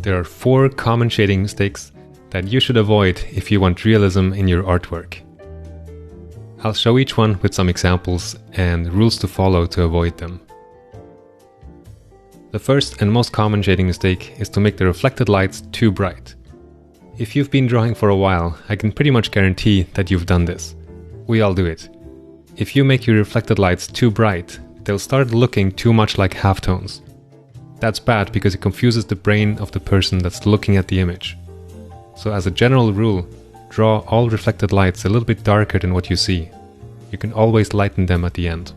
there are 4 common shading mistakes that you should avoid if you want realism in your artwork. I'll show each one with some examples and rules to follow to avoid them. The first and most common shading mistake is to make the reflected lights too bright. If you've been drawing for a while, I can pretty much guarantee that you've done this. We all do it. If you make your reflected lights too bright, they'll start looking too much like halftones. That's bad because it confuses the brain of the person that's looking at the image. So as a general rule, draw all reflected lights a little bit darker than what you see. You can always lighten them at the end.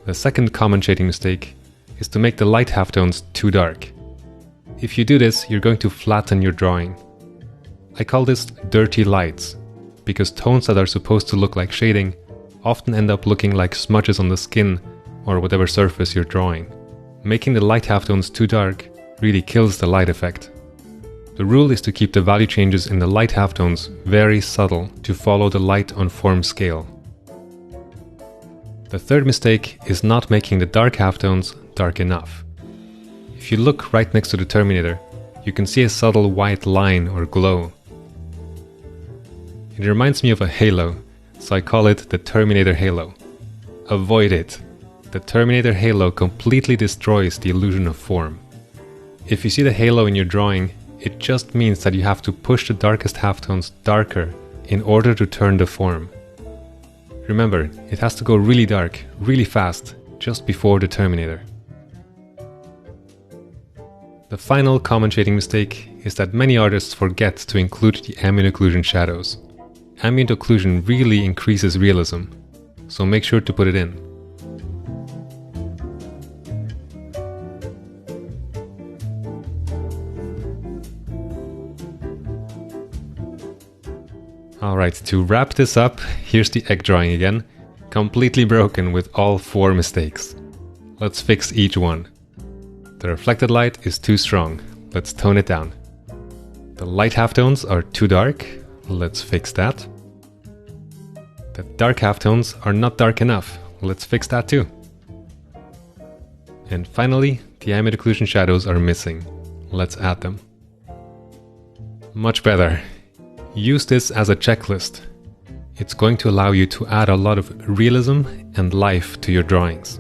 The second common shading mistake is to make the light halftones too dark. If you do this, you're going to flatten your drawing. I call this dirty lights, because tones that are supposed to look like shading often end up looking like smudges on the skin or whatever surface you're drawing. Making the light halftones too dark really kills the light effect. The rule is to keep the value changes in the light halftones very subtle to follow the light on form scale. The third mistake is not making the dark halftones dark enough. If you look right next to the Terminator, you can see a subtle white line or glow. It reminds me of a halo, so I call it the Terminator halo. Avoid it. The Terminator halo completely destroys the illusion of form. If you see the halo in your drawing, it just means that you have to push the darkest halftones darker in order to turn the form. Remember, it has to go really dark, really fast, just before the Terminator. The final common shading mistake is that many artists forget to include the ambient occlusion shadows. Ambient occlusion really increases realism, so make sure to put it in. Alright, to wrap this up, here's the egg drawing again, completely broken with all 4 mistakes. Let's fix each one. The reflected light is too strong, let's tone it down. The light halftones are too dark, let's fix that. The dark halftones are not dark enough, let's fix that too. And finally, the ambient occlusion shadows are missing, let's add them. Much better. Use this as a checklist. It's going to allow you to add a lot of realism and life to your drawings.